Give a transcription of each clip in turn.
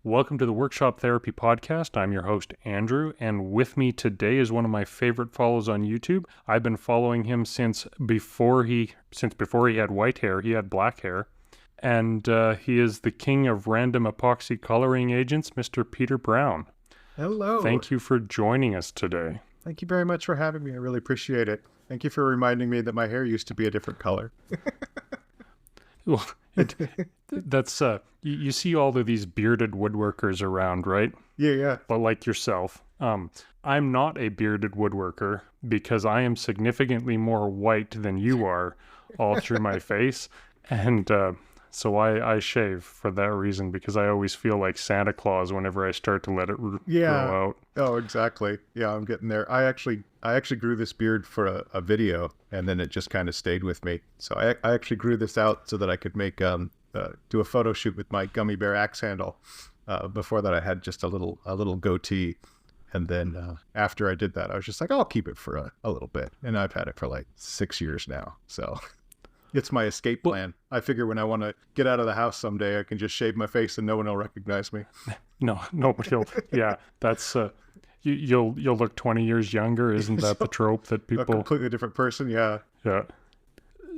Welcome to the Workshop Therapy Podcast. I'm your host, Andrew, and with me today is one of my favorite follows on YouTube. I've been following him since before he had white hair. He had black hair. And he is the king of random epoxy coloring agents, Mr. Peter Brown. Hello. Thank you for joining us today. Thank you very much for having me. I really appreciate it. Thank you for reminding me that my hair used to be a different color. Well, that's you see all of these bearded woodworkers around, right? Yeah. But like yourself, I'm not a bearded woodworker because I am significantly more white than you are all through my face, and so I shave for that reason because I always feel like Santa Claus whenever I start to let it grow out. Oh, exactly. Yeah, I'm getting there. I actually grew this beard for a video, and then it just kind of stayed with me. So I actually grew this out so that I could make do a photo shoot with my gummy bear axe handle. Before that, I had just a little goatee, and then after I did that, I was just like, I'll keep it for a little bit, and I've had it for like 6 years now. So it's my escape plan. I figure when I want to get out of the house someday, I can just shave my face and no one will recognize me. No, nobody will. Yeah, that's you'll look 20 years younger. Isn't that the trope that people? A completely different person. Yeah. Yeah.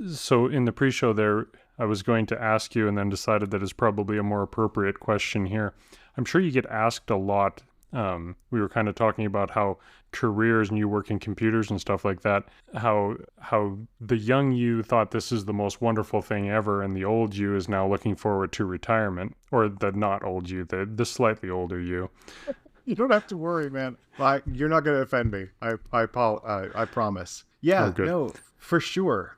So in the pre-show there, I was going to ask you and then decided that it's probably a more appropriate question here. I'm sure you get asked a lot. We were kind of talking about how careers and you work in computers and stuff like that, how the young you thought this is the most wonderful thing ever, and the old you is now looking forward to retirement, or the not old you, the slightly older you. You don't have to worry, man. You're not going to offend me. I promise. Yeah, no, for sure.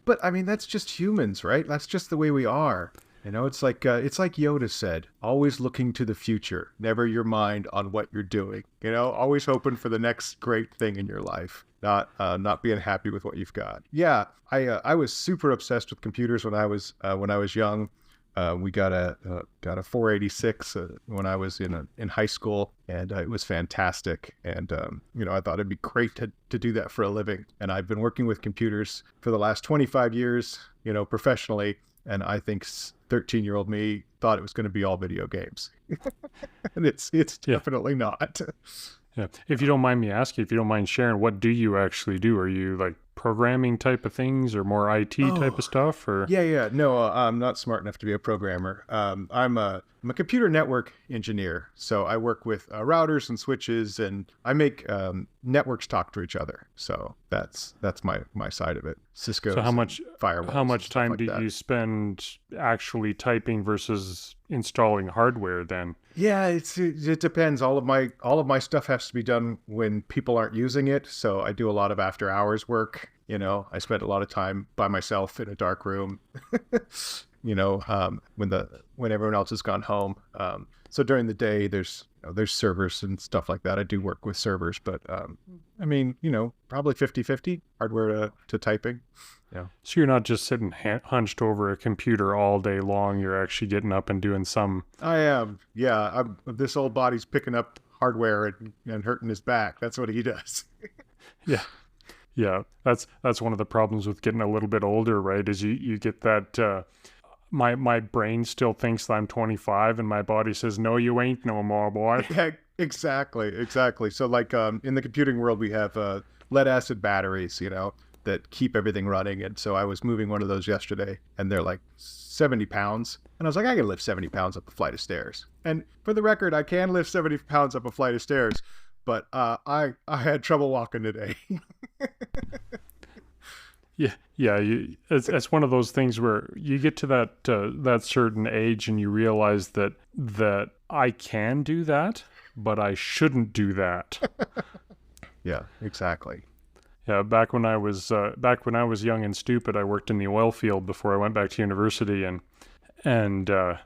But I mean, that's just humans, right? That's just the way we are. You know, it's like Yoda said, always looking to the future, never your mind on what you're doing. You know, always hoping for the next great thing in your life, not being happy with what you've got. Yeah, I was super obsessed with computers when I was young. We got a 486 when I was in high school, and it was fantastic. And I thought it'd be great to do that for a living. And I've been working with computers for the last 25 years, professionally. And I think 13-year-old me thought it was going to be all video games. And it's definitely not. Yeah. If you don't mind me asking, if you don't mind sharing, what do you actually do? Are you like programming type of things or more IT type of stuff? Or Yeah. No, I'm not smart enough to be a programmer. I'm a computer network engineer. So I work with routers and switches, and I make networks talk to each other. So that's my side of it. Cisco. So how much time like do you spend actually typing versus installing hardware then? Yeah, it depends. All of my stuff has to be done when people aren't using it. So I do a lot of after hours work. I spend a lot of time by myself in a dark room, when everyone else has gone home. So during the day, there's servers and stuff like that. I do work with servers, but probably 50-50 hardware to typing. Yeah. So you're not just sitting hunched over a computer all day long. You're actually getting up and doing some. I am. Yeah. This old body's picking up hardware and hurting his back. That's what he does. Yeah. Yeah. That's one of the problems with getting a little bit older, right? Is you get that, my brain still thinks that I'm 25 and my body says, no, you ain't no more, boy. Yeah, exactly. So like, in the computing world, we have, lead acid batteries, that keep everything running. And so I was moving one of those yesterday, and they're like 70 pounds. And I was like, I can lift 70 pounds up a flight of stairs. And for the record, I can lift 70 pounds up a flight of stairs, but I had trouble walking today. Yeah. It's one of those things where you get to that certain age and you realize that I can do that, but I shouldn't do that. Yeah, exactly. Yeah, back when I was young and stupid, I worked in the oil field before I went back to university, and I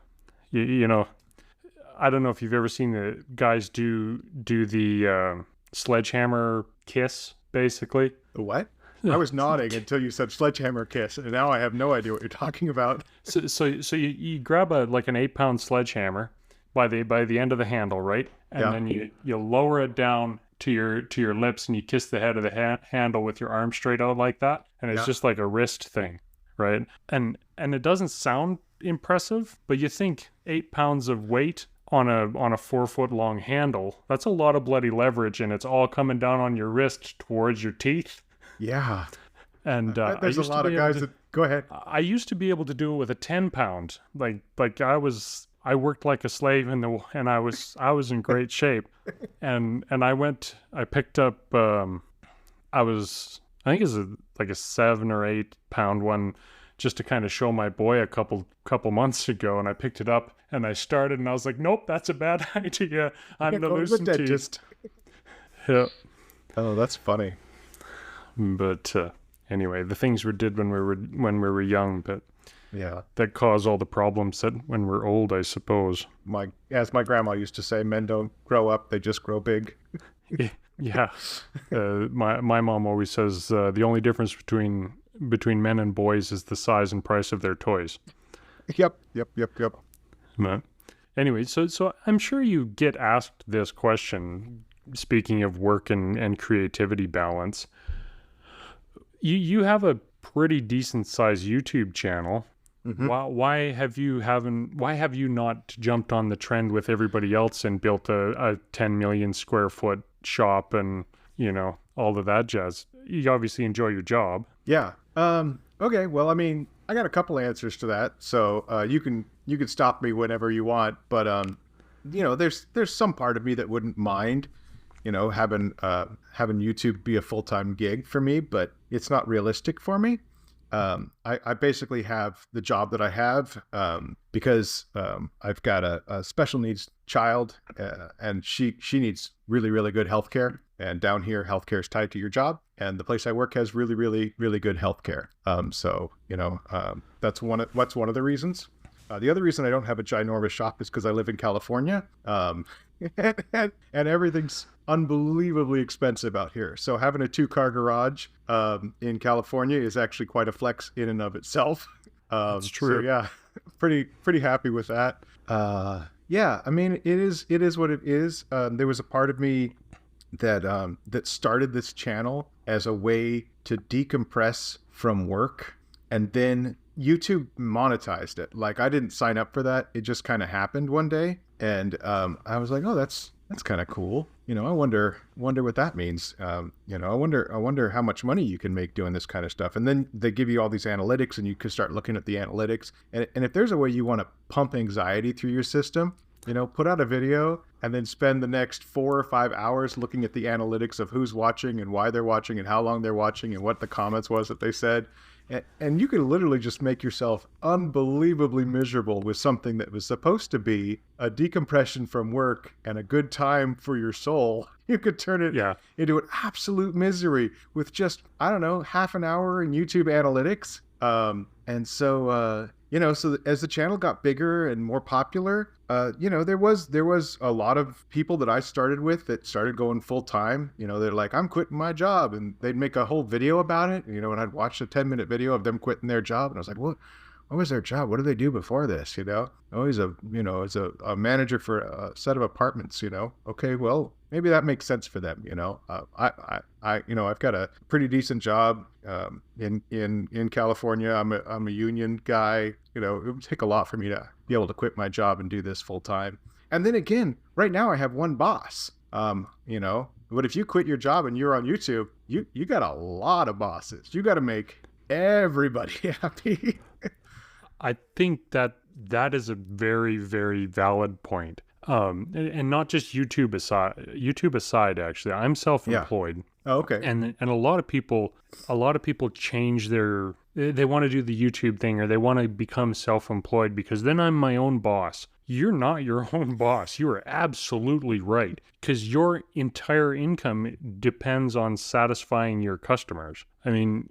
don't know if you've ever seen the guys do the sledgehammer kiss, basically. The what? I was nodding until you said sledgehammer kiss, and now I have no idea what you're talking about. So you grab an 8-pound sledgehammer by the end of the handle, right? And then you lower it down to your lips, and you kiss the head of the handle with your arm straight out like that, and it's just like a wrist thing, right? And it doesn't sound impressive, but you think 8 pounds of weight on a 4 foot long handle. That's a lot of bloody leverage, and it's all coming down on your wrist towards your teeth. Yeah. And I bet I there's a used to lot be of able guys to. that go ahead. I used to be able to do it with a 10 pound. I worked like a slave and I was in great shape. And I picked up I think it's like a 7 or 8 pound one just to kind of show my boy a couple months ago, and I picked it up and I started and I was like, nope, that's a bad idea. I'm the Go to the loosen teeth. dentist. Yeah. Oh, that's funny. But anyway, the things we did when we were young, but Yeah. that cause all the problems that when we're old, I suppose. As my grandma used to say, men don't grow up, they just grow big. Yeah. My mom always says the only difference between men and boys is the size and price of their toys. Yep. But anyway, so I'm sure you get asked this question, speaking of work and creativity balance. You have a pretty decent sized YouTube channel. Mm-hmm. Why have you not jumped on the trend with everybody else and built a 10 million square foot shop and, all of that jazz? You obviously enjoy your job. Yeah. Okay. Well, I mean, I got a couple answers to that. So you can stop me whenever you want. But there's some part of me that wouldn't mind, having YouTube be a full-time gig for me, but it's not realistic for me. I basically have the job that I have because I've got a special needs child and she needs really, really good healthcare. And down here, healthcare is tied to your job. And the place I work has really, really, really good healthcare. So that's one of the reasons. The other reason I don't have a ginormous shop is because I live in California. And everything's unbelievably expensive out here. So having a 2-car garage in California is actually quite a flex in and of itself. That's true. So yeah, pretty happy with that. Yeah, I mean, it is what it is. There was a part of me that started this channel as a way to decompress from work, and then YouTube monetized it. Like, I didn't sign up for that. It just kind of happened one day. And I was like, oh, that's kind of cool. I wonder what that means. I wonder how much money you can make doing this kind of stuff. And then they give you all these analytics and you can start looking at the analytics. And if there's a way you want to pump anxiety through your system, put out a video and then spend the next 4 or 5 hours looking at the analytics of who's watching and why they're watching and how long they're watching and what the comments was that they said. And you can literally just make yourself unbelievably miserable with something that was supposed to be a decompression from work and a good time for your soul. You could turn it into an absolute misery with just, I don't know, half an hour in YouTube analytics. So as the channel got bigger and more popular, there was a lot of people that I started with that started going full time. They're like, I'm quitting my job, and they'd make a whole video about it. And I'd watch a 10-minute video of them quitting their job, and I was like, what was their job? What did they do before this? Oh, he's a manager for a set of apartments. Okay, well, maybe that makes sense for them. I've got a pretty decent job in California. I'm a union guy. It would take a lot for me to be able to quit my job and do this full time. And then again, right now I have one boss. But if you quit your job and you're on YouTube, you got a lot of bosses. You got to make everybody happy. I think that is a very, very valid point. And not just YouTube aside, actually, I'm self-employed. Yeah. Oh, okay. And a lot of people change they want to do the YouTube thing, or they want to become self-employed because then I'm my own boss. You're not your own boss. You are absolutely right, because your entire income depends on satisfying your customers. I mean,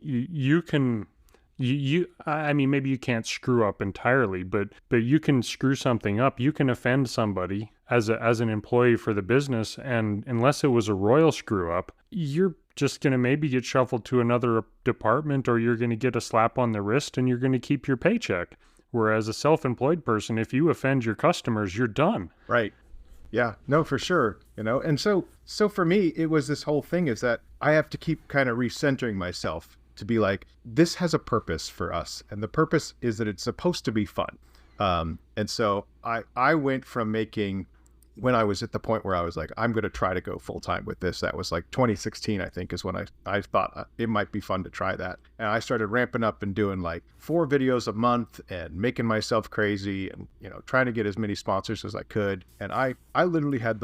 I mean, maybe you can't screw up entirely, but you can screw something up. You can offend somebody as an employee for the business, and unless it was a royal screw up, you're just going to maybe get shuffled to another department, or you're going to get a slap on the wrist and you're going to keep your paycheck. Whereas a self-employed person, if you offend your customers, you're done. Right. Yeah, no, for sure. And so for me, it was this whole thing is that I have to keep kind of recentering myself to be like, this has a purpose for us. And the purpose is that it's supposed to be fun. And so I went from making when I was at the point where I was like, I'm going to try to go full time with this. That was like 2016, I think, is when I thought it might be fun to try that. And I started ramping up and doing like 4 videos a month and making myself crazy and, trying to get as many sponsors as I could. And I literally had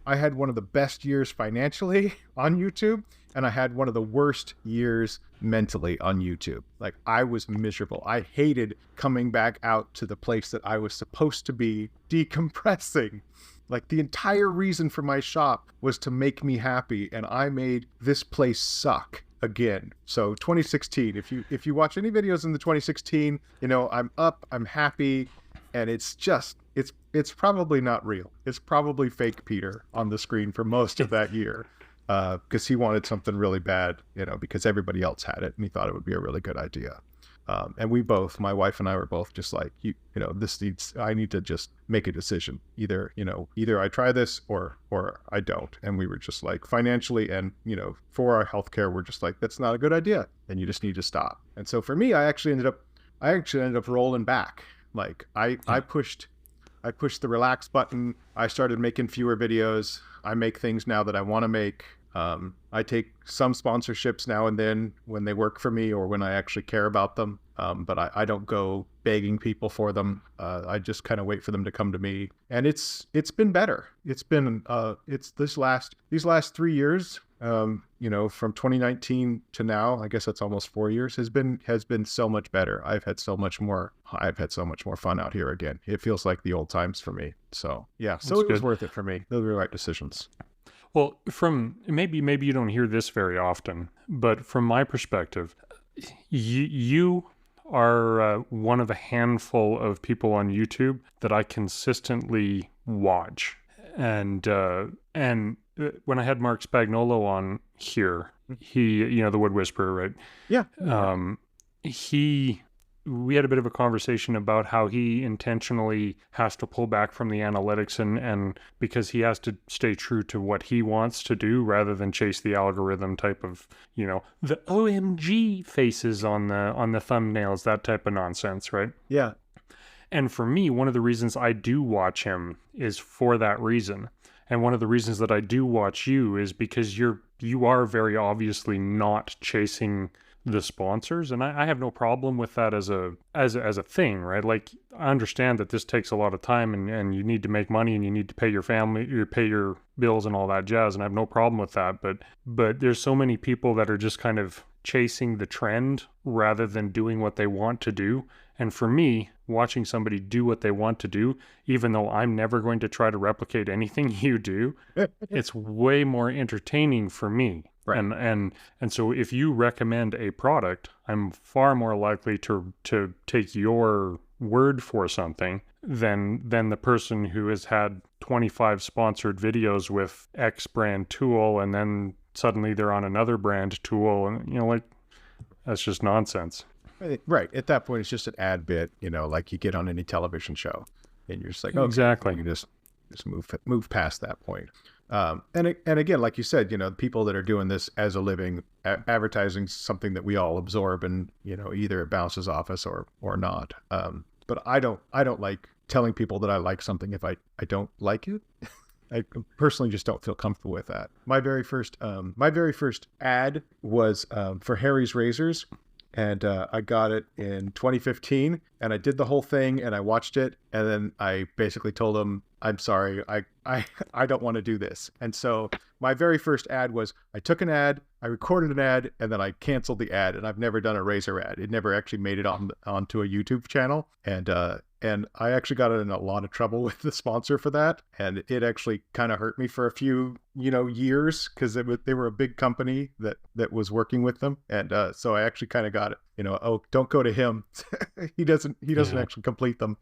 I had one of the best years financially on YouTube, and I had one of the worst years mentally on YouTube. Like, I was miserable. I hated coming back out to the place that I was supposed to be decompressing. Like, the entire reason for my shop was to make me happy, and I made this place suck again. So 2016, if you watch any videos in the 2016, I'm up, I'm happy, and it's probably not real. It's probably fake Peter on the screen for most of that year, because he wanted something really bad, because everybody else had it, and he thought it would be a really good idea. And my wife and I were both just like, I need to just make a decision. Either I try this or I don't. And we were just like, financially and, for our healthcare, we're just like, that's not a good idea. And you just need to stop. And so for me, I actually ended up rolling back. Like, I pushed the relax button. I started making fewer videos. I make things now that I want to make. I take some sponsorships now and then when they work for me or when I actually care about them. But I don't go begging people for them. I just kind of wait for them to come to me. And it's been better. It's been, these last 3 years, from 2019 to now, I guess that's almost 4 years, has been so much better. I've had so much more fun out here again. It feels like the old times for me. So yeah, so it was worth it for me. Those were the right decisions. Well, from maybe you don't hear this very often, but from my perspective, you are one of a handful of people on YouTube that I consistently watch. And when I had Mark Spagnolo on here, he, the Wood Whisperer, right? Yeah. We had a bit of a conversation about how he intentionally has to pull back from the analytics and because he has to stay true to what he wants to do rather than chase the algorithm type of, the OMG faces on the thumbnails, that type of nonsense, right? Yeah. And for me, one of the reasons I do watch him is for that reason. And one of the reasons that I do watch you is because you are very obviously not chasing the sponsors, and I have no problem with that as a thing, right? Like, I understand that this takes a lot of time and you need to make money and you need to pay your family, you pay your bills and all that jazz, and I have no problem with that, but there's so many people that are just kind of chasing the trend rather than doing what they want to do. And for me, watching somebody do what they want to do, even though I'm never going to try to replicate anything you do, it's way more entertaining for me. Right. And so if you recommend a product, I'm far more likely to take your word for something than the person who has had 25 sponsored videos with X brand tool and then suddenly they're on another brand tool, and that's just nonsense. Right. At that point, it's just an ad bit, like you get on any television show, and you're just like, okay, exactly. You can just move past that point. And again, like you said, people that are doing this as a living, advertising something that we all absorb, and either it bounces off us or not. But I don't like telling people that I like something if I don't like it. I personally just don't feel comfortable with that. My very first ad was for Harry's Razors. And I got it in 2015, and I did the whole thing, and I watched it, and then I basically told him, I'm sorry, I don't want to do this. And so my very first ad was, I took an ad, I recorded an ad, and then I canceled the ad, and I've never done a razor ad. It never actually made it onto a YouTube channel, and I actually got in a lot of trouble with the sponsor for that, and it actually kind of hurt me for a few years, because they were a big company that was working with them, and so I actually kind of got it. Oh, don't go to him. he doesn't actually complete them.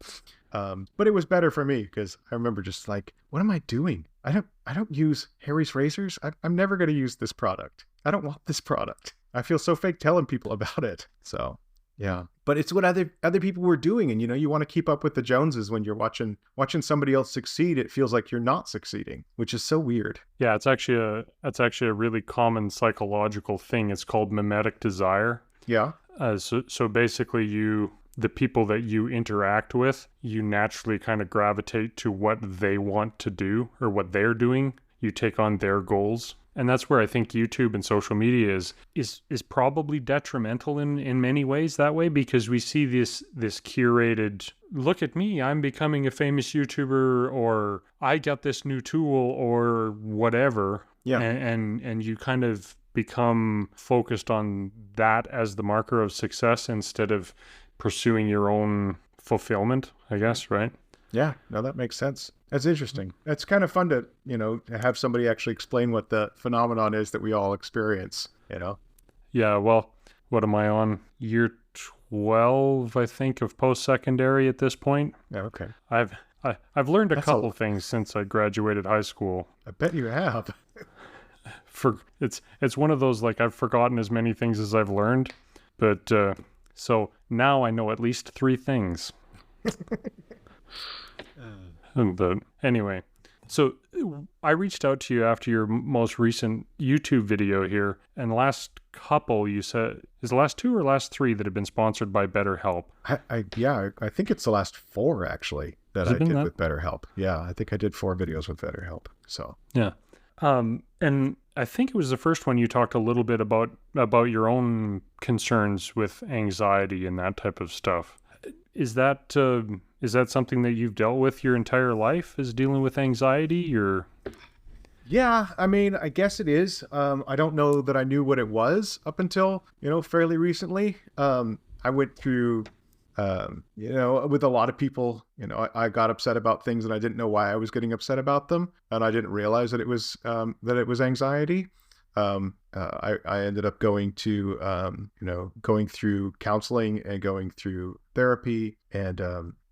But it was better for me, because I remember just like, what am I doing? I don't use Harry's Razors. I'm never going to use this product. I don't want this product. I feel so fake telling people about it. So yeah, but it's what other people were doing, and you want to keep up with the Joneses when you're watching somebody else succeed. It feels like you're not succeeding, which is so weird. Yeah, it's actually a really common psychological thing. It's called mimetic desire. Yeah. So basically, you the people that you interact with, you naturally kind of gravitate to what they want to do or what they're doing. You take on their goals. And that's where I think YouTube and social media is probably detrimental in many ways that way, because we see this curated, look at me, I'm becoming a famous YouTuber, or I got this new tool or whatever. Yeah. And you kind of become focused on that as the marker of success instead of pursuing your own fulfillment, I guess, right? Yeah, no, that makes sense. That's interesting. It's kind of fun to, to have somebody actually explain what the phenomenon is that we all experience, Yeah, well, what am I on? Year 12, I think, of post-secondary at this point. Yeah, okay. I've learned a couple things since I graduated high school. I bet you have. It's one of those, like, I've forgotten as many things as I've learned, but so now I know at least 3 things. But anyway, so I reached out to you after your most recent YouTube video here, and the last couple you said, is the last 2 or last 3 that have been sponsored by BetterHelp? I think it's the last 4 actually that I did with BetterHelp. Yeah, I think I did 4 videos with BetterHelp. So yeah, and I think it was the first one you talked a little bit about your own concerns with anxiety and that type of stuff. Is that something that you've dealt with your entire life, is dealing with anxiety, or? Yeah, I mean, I guess it is. I don't know that I knew what it was up until, fairly recently. I went through, with a lot of people, I got upset about things and I didn't know why I was getting upset about them. And I didn't realize that it was anxiety. I ended up going through counseling and going through therapy, and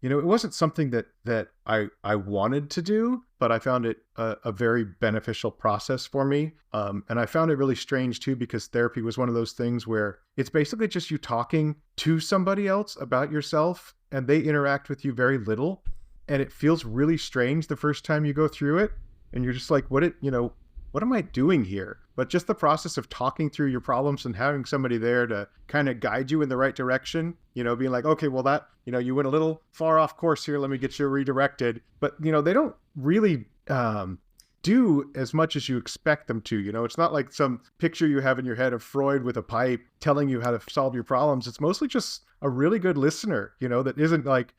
it wasn't something that I wanted to do, but I found it a very beneficial process for me. And I found it really strange too, because therapy was one of those things where it's basically just you talking to somebody else about yourself, and they interact with you very little, and it feels really strange the first time you go through it, and you're just like, what am I doing here? But just the process of talking through your problems and having somebody there to kind of guide you in the right direction, being like, okay, well that, you went a little far off course here. Let me get you redirected. But, they don't really do as much as you expect them to. It's not like some picture you have in your head of Freud with a pipe telling you how to solve your problems. It's mostly just a really good listener, that isn't like,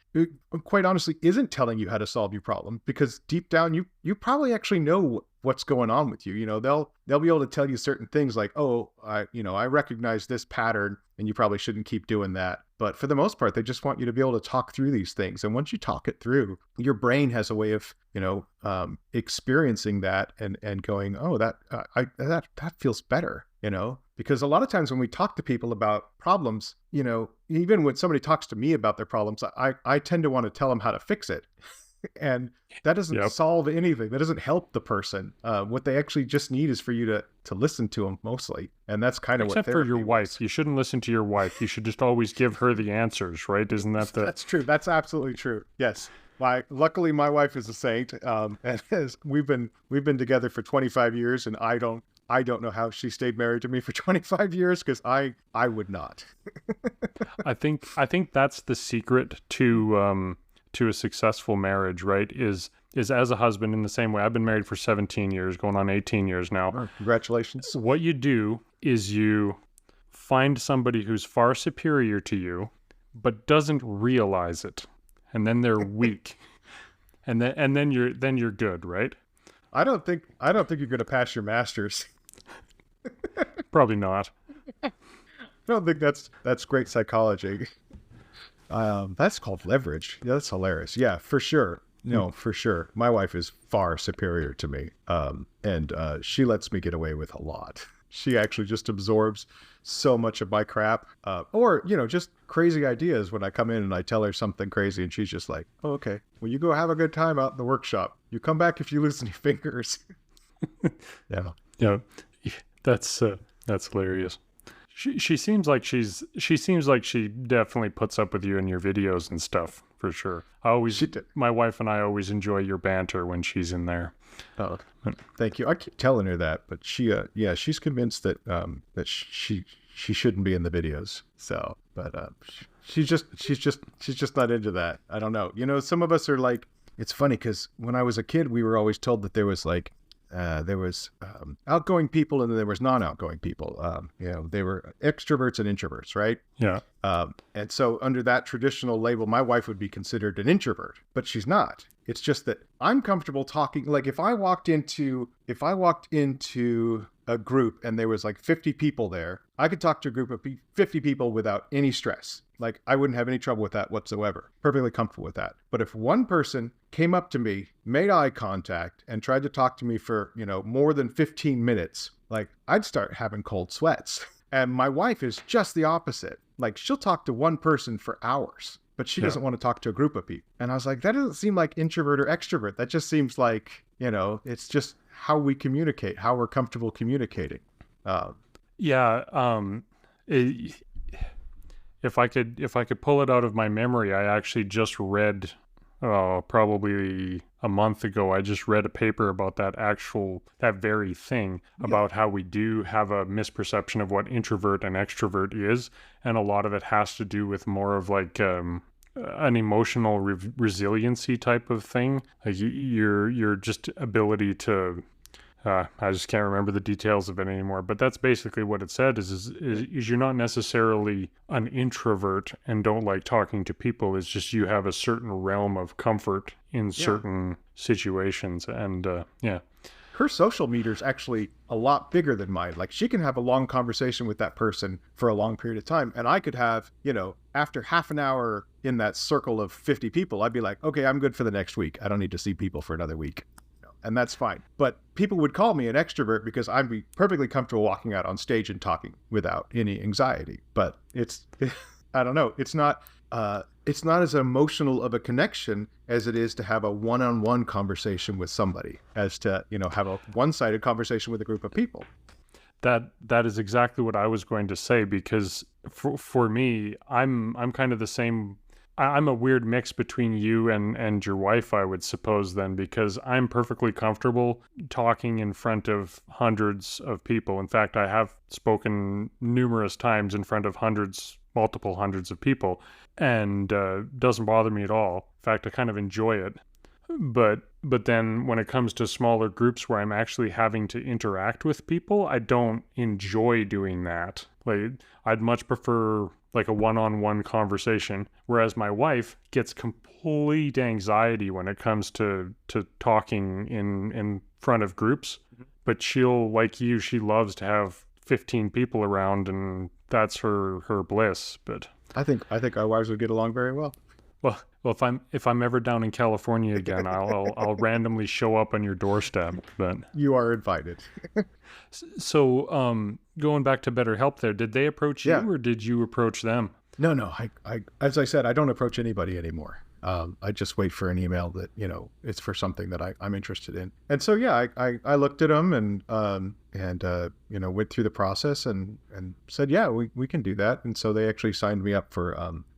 quite honestly, isn't telling you how to solve your problem, because deep down you probably actually know what's going on with you. They'll be able to tell you certain things like, oh, I recognize this pattern and you probably shouldn't keep doing that. But for the most part, they just want you to be able to talk through these things. And once you talk it through, your brain has a way of, experiencing that and going, oh, that feels better, because a lot of times when we talk to people about problems, even when somebody talks to me about their problems, I tend to want to tell them how to fix it. And that doesn't solve anything. That doesn't help the person. What they actually just need is for you to listen to them mostly. And that's kind of except what for your wife. You shouldn't listen to your wife. You should just always give her the answers, right? Isn't that That's true. That's absolutely true. Yes. Luckily my wife is a saint. And we've been together for 25 years, and I don't know how she stayed married to me for 25 years, because I would not. I think that's the secret to a successful marriage, right? Is as a husband, in the same way. I've been married for 17 years, going on 18 years now. Oh, congratulations. What you do is you find somebody who's far superior to you, but doesn't realize it. And then they're weak. And then you're good, right? I don't think you're going to pass your master's. Probably not. I don't think that's great psychology. That's called leverage. Yeah, that's hilarious. Yeah, for sure. No, for sure. My wife is far superior to me. And she lets me get away with a lot. She actually just absorbs so much of my crap, or, just crazy ideas when I come in and I tell her something crazy, and she's just like, oh, okay, well, you go have a good time out in the workshop. You come back if you lose any fingers. Yeah. Yeah. That's hilarious. She seems like she definitely puts up with you in your videos and stuff, for sure. My wife and I always enjoy your banter when she's in there. Oh, thank you. I keep telling her that, but she's convinced that she shouldn't be in the videos. So, but she's just not into that. I don't know. Some of us are like, it's funny because when I was a kid, we were always told that there was like, outgoing people and then there was non-outgoing people. They were extroverts and introverts, right? Yeah. And so under that traditional label, my wife would be considered an introvert, but she's not. It's just that I'm comfortable talking. Like if I walked into a group and there was like 50 people there, I could talk to a group of 50 people without any stress. Like I wouldn't have any trouble with that whatsoever. Perfectly comfortable with that. But if one person came up to me, made eye contact, and tried to talk to me for, more than 15 minutes, like I'd start having cold sweats. And my wife is just the opposite. Like she'll talk to one person for hours, but she doesn't want to talk to a group of people. And I was like, that doesn't seem like introvert or extrovert. That just seems like, it's just how we communicate, how we're comfortable communicating. If I could pull it out of my memory, I actually just read, probably a month ago, I just read a paper about that very thing, about how we do have a misperception of what introvert and extrovert is. And a lot of it has to do with more of like, an emotional resiliency type of thing. Like your just ability to, I just can't remember the details of it anymore, but that's basically what it said is you're not necessarily an introvert and don't like talking to people. It's just you have a certain realm of comfort in certain situations. And her social meter's actually a lot bigger than mine. Like she can have a long conversation with that person for a long period of time. And I could have, after half an hour in that circle of 50 people, I'd be like, okay, I'm good for the next week. I don't need to see people for another week. And that's fine. But people would call me an extrovert because I'd be perfectly comfortable walking out on stage and talking without any anxiety. But I don't know. It's not as emotional of a connection as it is to have a one-on-one conversation with somebody, as to, have a one-sided conversation with a group of people. That is exactly what I was going to say, because for me, I'm kind of the same. I'm a weird mix between you and your wife, I would suppose then, because I'm perfectly comfortable talking in front of hundreds of people. In fact, I have spoken numerous times in front of multiple hundreds of people, and doesn't bother me at all. In fact, I kind of enjoy it. But then when it comes to smaller groups where I'm actually having to interact with people, I don't enjoy doing that. Like I'd much prefer like a one-on-one conversation, whereas my wife gets complete anxiety when it comes to talking in front of groups. But she'll, like you, she loves to have 15 people around, and that's her bliss. But I think our wives would get along very well. Well, if I'm ever down in California again, I'll randomly show up on your doorstep. But you are invited. So, going back to BetterHelp, did they approach you or did you approach them? No. I as I said, I don't approach anybody anymore. I just wait for an email that it's for something that I'm interested in. And so I looked at them and went through the process and said we can do that. And so they actually signed me up for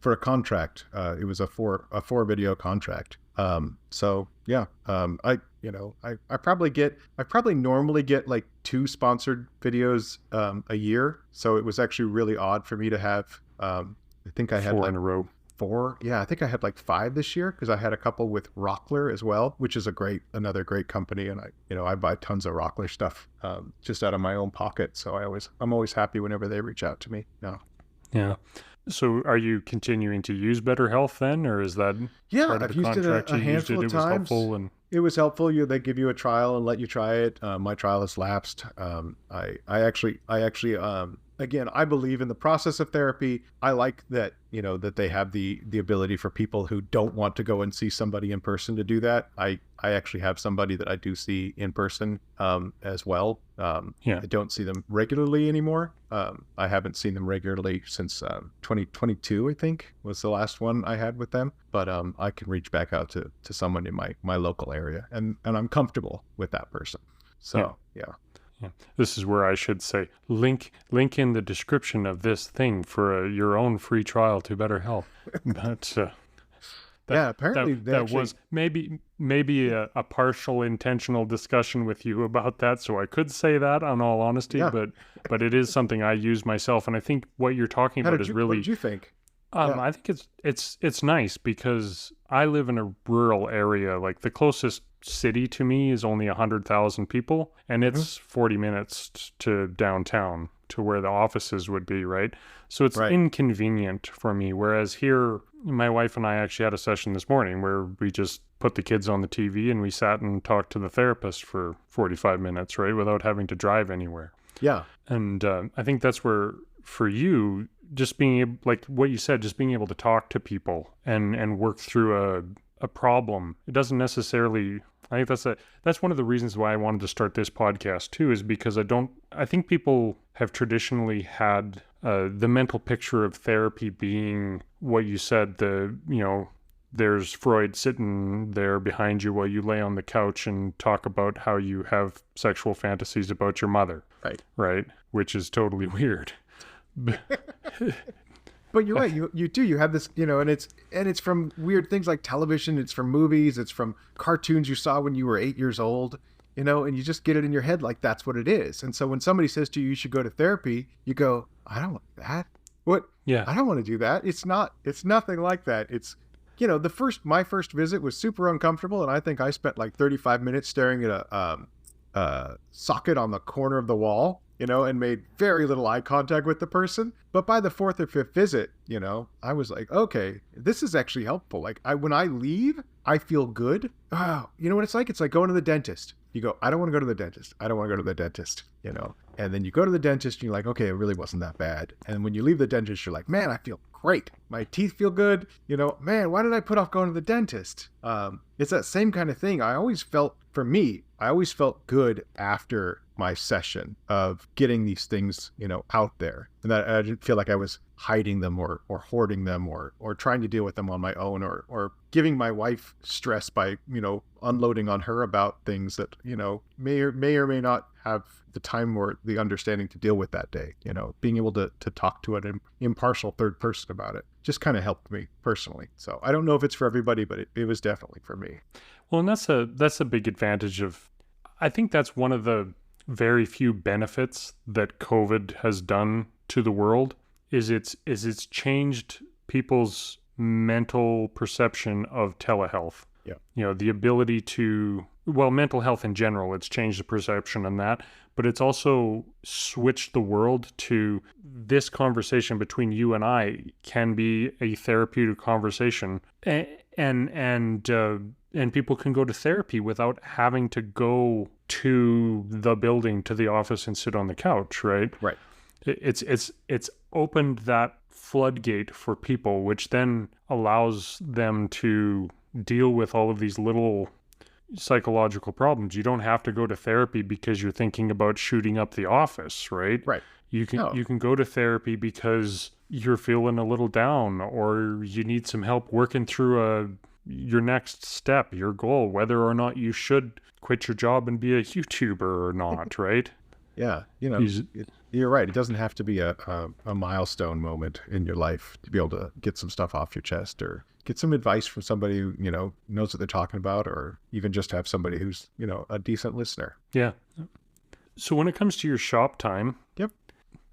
a contract. It was a four video contract. I probably normally get like 2 sponsored videos a year. So it was actually really odd for me to have I think I had 4 in a row. 4. Yeah, I think I had like 5 this year because I had a couple with Rockler as well, which is another great company. And I buy tons of Rockler stuff just out of my own pocket. So I'm always happy whenever they reach out to me. Yeah. So are you continuing to use BetterHelp then, or is that part of I've the used contract? it a handful of times. It was helpful. They give you a trial and let you try it. My trial has lapsed. I actually again, I believe in the process of therapy. I like that, that they have the ability for people who don't want to go and see somebody in person to do that. I actually have somebody that I do see in person as well. I don't see them regularly anymore. I haven't seen them regularly since 2022, I think, was the last one I had with them. But I can reach back out to someone in my local area, and I'm comfortable with that person. So, yeah. This is where I should say, link in the description of this thing for your own free trial to BetterHelp. But apparently that was maybe a partial intentional discussion with you about that. So I could say that on all honesty, but it is something I use myself, and I think what you're talking about is really. What did you think? Yeah. I think it's nice because I live in a rural area. Like the closest city to me is only 100,000 people, and Hmm. it's 40 minutes to downtown to where the offices would be, right? So it's Right. inconvenient for me. Whereas here, my wife and I actually had a session this morning where we just put the kids on the TV and we sat and talked to the therapist for 45 minutes, right, without having to drive anywhere. Yeah. And I think that's where, for you, just being able, like what you said, just being able to talk to people and work through a problem. It doesn't necessarily. I think that's one of the reasons why I wanted to start this podcast too, is because I think people have traditionally had the mental picture of therapy being what you said, there's Freud sitting there behind you while you lay on the couch and talk about how you have sexual fantasies about your mother, Right. right? Which is totally weird. But you're right. You do. You have this, and it's from weird things like television. It's from movies. It's from cartoons you saw when you were 8 years old. And you just get it in your head like that's what it is. And so when somebody says to you, you should go to therapy, you go, I don't want that. What? Yeah. I don't want to do that. It's not. It's nothing like that. It's, my first visit was super uncomfortable, and I think I spent like 35 minutes staring at a socket on the corner of the wall, and made very little eye contact with the person. But by the fourth or fifth visit, I was like, okay, this is actually helpful. Like when I leave, I feel good. Oh, you know what it's like? It's like going to the dentist. You go, I don't want to go to the dentist. I don't want to go to the dentist, And then you go to the dentist and you're like, okay, it really wasn't that bad. And when you leave the dentist, you're like, man, I feel great. My teeth feel good. Man, why did I put off going to the dentist? It's that same kind of thing. I always felt good after my session of getting these things, out there, and that I didn't feel like I was hiding them or hoarding them or trying to deal with them on my own or giving my wife stress by, unloading on her about things that, may or may not have the time or the understanding to deal with that day. Being able to talk to an impartial third person about it just kind of helped me personally. So I don't know if it's for everybody, but it was definitely for me. Well, and that's a big advantage of, I think that's one of the very few benefits that COVID has done to the world is it's changed people's mental perception of telehealth. Yeah. The ability to, well, mental health in general, it's changed the perception on that, but it's also switched the world to this conversation between you and I can be a therapeutic conversation, and people can go to therapy without having to go to the building, to the office, and sit on the couch, right? Right. It's opened that floodgate for people, which then allows them to deal with all of these little psychological problems. You don't have to go to therapy because you're thinking about shooting up the office, right? Right. You can go to therapy because you're feeling a little down, or you need some help working through your next step, your goal, whether or not you should quit your job and be a YouTuber or not, right? Yeah, you're right. It doesn't have to be a milestone moment in your life to be able to get some stuff off your chest or get some advice from somebody who, knows what they're talking about, or even just have somebody who's, a decent listener. Yeah. So when it comes to your shop time, Yep.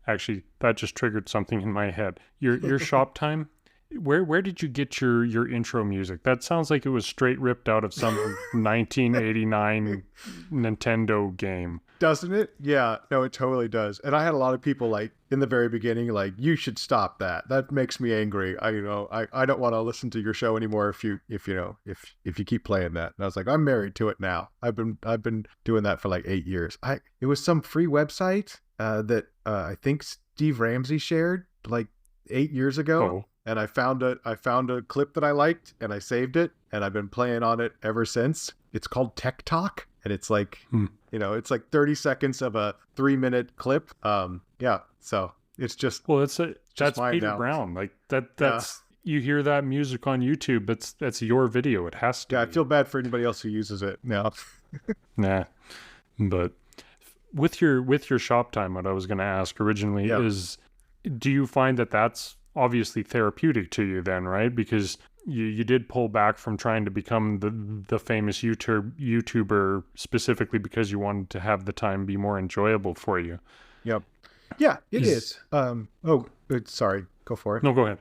Actually, that just triggered something in my head. Your shop time, where did you get your intro music? That sounds like it was straight ripped out of some 1989 Nintendo game. Doesn't it? Yeah, no, it totally does. And I had a lot of people like in the very beginning, like, you should stop that. That makes me angry. I don't want to listen to your show anymore if you keep playing that. And I was like, I'm married to it now. I've been doing that for like 8 years. It was some free website that I think Steve Ramsey shared like 8 years ago. Oh. And I found a clip that I liked and I saved it, and I've been playing on it ever since. It's called Tech Talk, and it's like, it's like 30 seconds of a 3-minute clip. Yeah. So it's just, well, that's Peter now. Brown. Like that's, you hear that music on YouTube. That's your video. It has to. Yeah. I feel bad for anybody else who uses it now. Nah, but with your shop time, what I was going to ask originally is, do you find that that's obviously therapeutic to you then, right? Because you did pull back from trying to become the famous YouTuber specifically because you wanted to have the time be more enjoyable for you. Yep. Yeah, it is. Sorry, go for it. No, go ahead.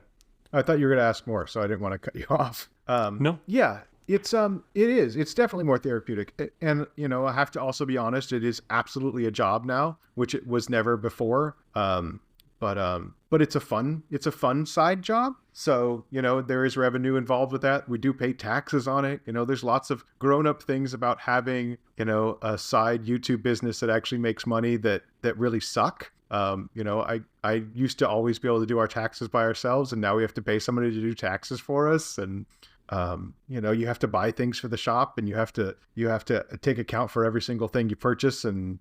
I thought you were going to ask more, so I didn't want to cut you off. No. Yeah, it's definitely more therapeutic. And, I have to also be honest, it is absolutely a job now, which it was never before. But it's a fun side job. So, there is revenue involved with that. We do pay taxes on it. There's lots of grown-up things about having, a side YouTube business that actually makes money that really suck. I used to always be able to do our taxes by ourselves, and now we have to pay somebody to do taxes for us. And you have to buy things for the shop, and you have to take account for every single thing you purchase, and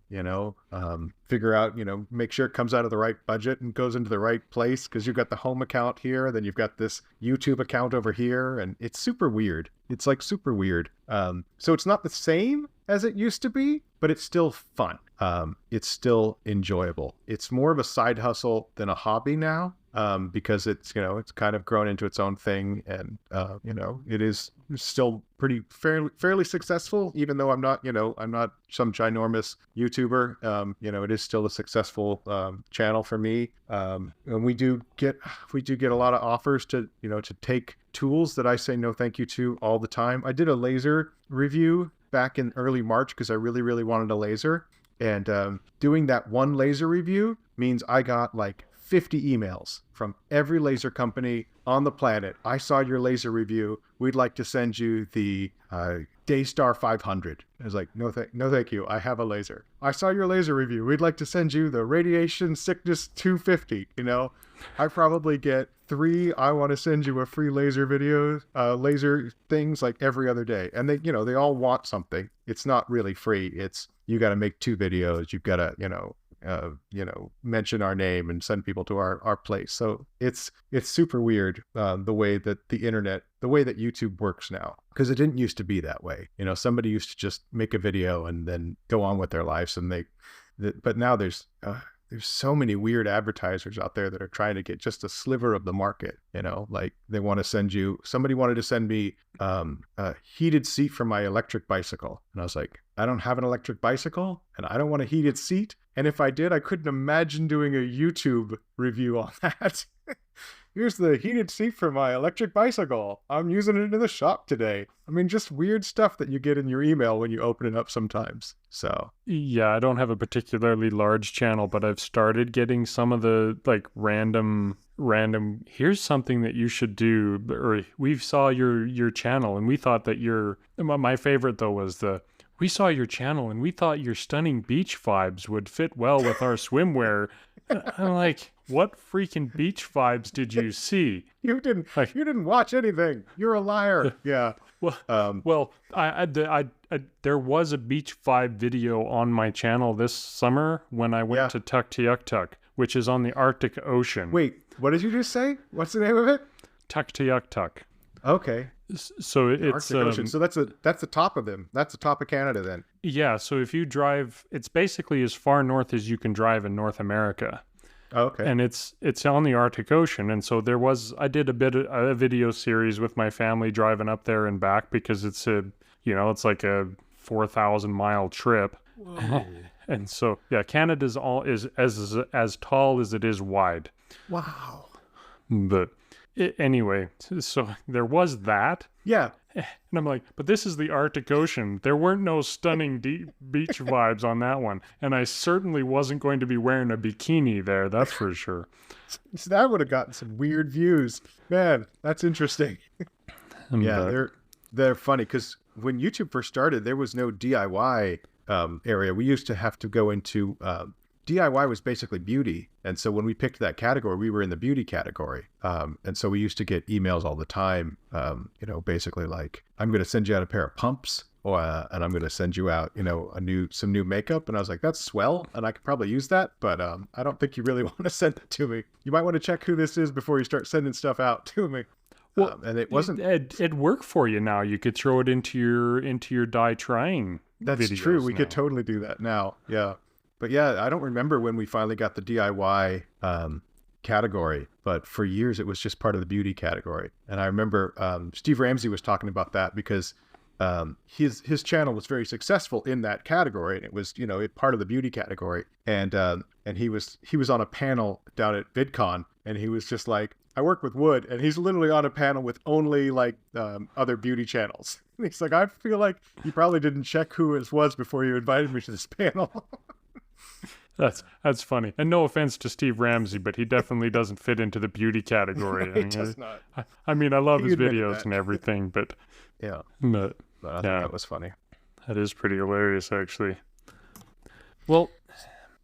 figure out, make sure it comes out of the right budget and goes into the right place, because you've got the home account here, then you've got this YouTube account over here, and it's super weird. It's like super weird. So it's not the same as it used to be, but it's still fun. It's still enjoyable. It's more of a side hustle than a hobby now. Because it's kind of grown into its own thing, and it is still fairly successful, even though I'm not some ginormous YouTuber. It is still a successful channel for me. And we do get a lot of offers to take tools that I say no thank you to all the time. I did a laser review back in early March because I really, really wanted a laser. And doing that one laser review means I got like 50 emails from every laser company on the planet. I saw your laser review. We'd like to send you the Daystar 500. I was like, no, thank you. I have a laser. I saw your laser review. We'd like to send you the Radiation Sickness 250. I probably get 3. I want to send you a free laser video, laser things like every other day. And they all want something. It's not really free. It's, you got to make 2 videos. You've got to, mention our name and send people to our place. So it's super weird, the way that the way that YouTube works now, because it didn't used to be that way. Somebody used to just make a video and then go on with their lives, but now there's so many weird advertisers out there that are trying to get just a sliver of the market. Like somebody wanted to send me a heated seat for my electric bicycle. And I was like, I don't have an electric bicycle and I don't want a heated seat. And if I did, I couldn't imagine doing a YouTube review on that. Here's the heated seat for my electric bicycle. I'm using it in the shop today. I mean, just weird stuff that you get in your email when you open it up sometimes. So yeah, I don't have a particularly large channel, but I've started getting some of the like random here's something that you should do, or we saw your channel and we thought that my favorite though was we saw your channel and we thought your stunning beach vibes would fit well with our swimwear. I'm like, what freaking beach vibes did you see? You didn't watch anything. You're a liar. Yeah. Well, there was a beach vibe video on my channel this summer when I went to Tuktoyaktuk, which is on the Arctic Ocean. Wait, what did you just say? What's the name of it? Tuktoyaktuk. Okay. So it's Arctic Ocean. So that's the top of them. That's the top of Canada then. Yeah. So if you drive, it's basically as far north as you can drive in North America. Okay. And it's on the Arctic Ocean. And so I did a video series with my family driving up there and back, because it's it's like a 4,000-mile trip. Whoa. And so, yeah, Canada's is as tall as it is wide. Wow. But anyway, so there was that. Yeah. And I'm like, but this is the Arctic Ocean. There weren't no stunning deep beach vibes on that one. And I certainly wasn't going to be wearing a bikini there, that's for sure. So that would have gotten some weird views. Man, that's interesting. Yeah, they're funny, because when YouTube first started, there was no DIY area. We used to have to go into... DIY was basically beauty. And so when we picked that category, we were in the beauty category. And so we used to get emails all the time, basically like, I'm going to send you out a pair of pumps, and I'm going to send you out, some new makeup. And I was like, that's swell. And I could probably use that, but I don't think you really want to send it to me. You might want to check who this is before you start sending stuff out to me. Well, and it wasn't. It worked for you now. You could throw it into your die trying. That's true. We could totally do that now. Yeah. But yeah, I don't remember when we finally got the DIY category, but for years it was just part of the beauty category. And I remember Steve Ramsey was talking about that, because his channel was very successful in that category, and it was part of the beauty category. And he was on a panel down at VidCon, and he was just like, I work with wood, and he's literally on a panel with only like other beauty channels. And he's like, I feel like you probably didn't check who it was before you invited me to this panel. That's funny. And no offense to Steve Ramsey, but he definitely doesn't fit into the beauty category. He does not. I mean, I love He his admitted videos that. and everything, but Yeah, but but I thought yeah, that was funny. that is pretty hilarious, actually. Well,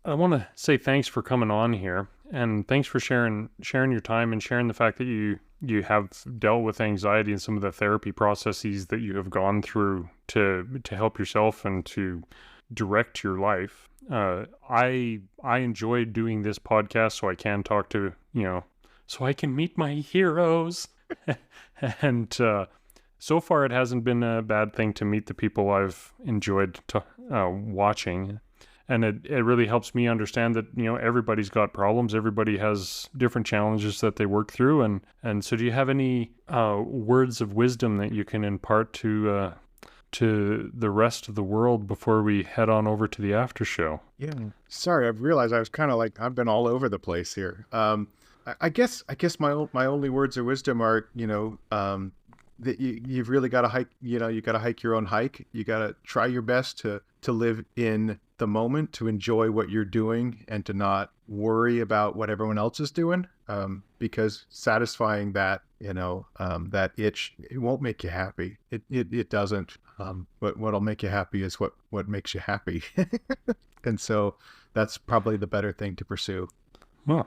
I want to say thanks for coming on here, and thanks for sharing your time and sharing the fact that you have dealt with anxiety and some of the therapy processes that you have gone through to help yourself and to direct your life. I enjoyed doing this podcast so I can talk to, so I can meet my heroes. And so far it hasn't been a bad thing to meet the people I've enjoyed watching. And it really helps me understand that, everybody's got problems. Everybody has different challenges that they work through. And so do you have any words of wisdom that you can impart to the rest of the world before we head on over to the after show? Yeah. Sorry, I've realized I was kind of like, I've been all over the place here. I guess my only words of wisdom are, that you've really got to hike, you got to hike your own hike. You got to try your best to live in the moment, to enjoy what you're doing, and to not worry about what everyone else is doing. Because satisfying that, that itch, it won't make you happy. It doesn't. But what'll make you happy is what makes you happy. And so that's probably the better thing to pursue. Well,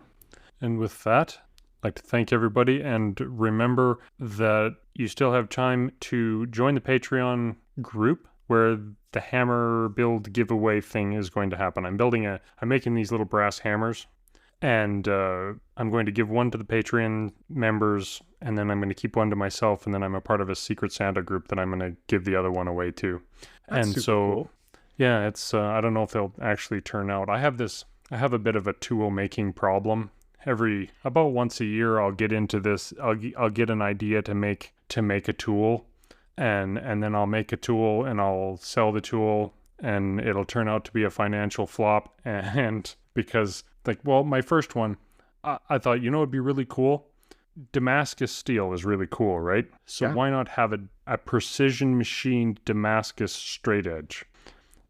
and with that, I'd like to thank everybody, and remember that you still have time to join the Patreon group where the hammer build giveaway thing is going to happen. I'm making these little brass hammers, and I'm going to give one to the Patreon members, and then I'm going to keep one to myself, and then I'm a part of a Secret Santa group that I'm going to give the other one away to. That's and super so cool. Yeah, it's I don't know if they'll actually turn out. I have a bit of a tool making problem. About once a year I'll get into this. I'll get an idea to make a tool, and then I'll make a tool and I'll sell the tool, and it'll turn out to be a financial flop. And because my first one, I thought, it'd be really cool. Damascus steel is really cool, right? So Yeah. why not have a precision machined Damascus straight edge?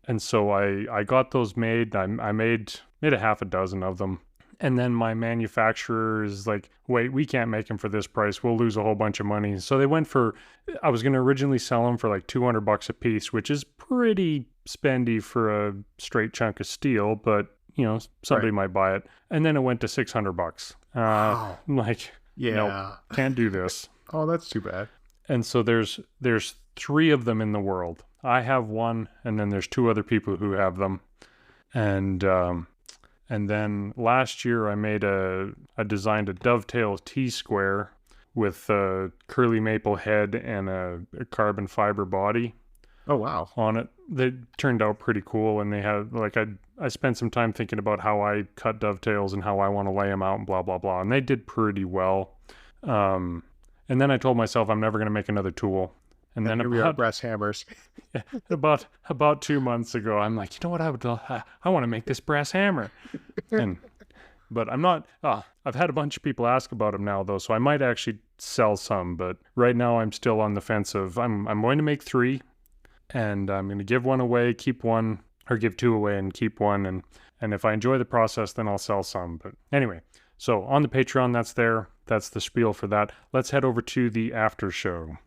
And so I got those made. I made a half a dozen of them. And then my manufacturer is like, wait, we can't make them for this price. We'll lose a whole bunch of money. So they went I was going to originally sell them for like $200 a piece, which is pretty spendy for a straight chunk of steel, but somebody might buy it. And then it went to $600. Wow. I'm like, Yeah. nope, can't do this. Oh, that's too bad. And so there's 3 of them in the world. I have one, and then there's 2 other people who have them. And then last year I designed a dovetail T-square with a curly maple head and a carbon fiber body. Oh, wow. On it. They turned out pretty cool, and they had I spent some time thinking about how I cut dovetails and how I want to lay them out and blah blah blah, and they did pretty well. And then I told myself I'm never going to make another tool. And then here we are, brass hammers. about 2 months ago, I'm like, you know what I want to make this brass hammer. But I'm not. I've had a bunch of people ask about them now, though, so I might actually sell some. But right now, I'm still on the fence of I'm going to make 3, and I'm going to give one away, keep one, or give 2 away and keep one. And if I enjoy the process, then I'll sell some. But anyway, so on the Patreon, that's there. That's the spiel for that. Let's head over to the after show.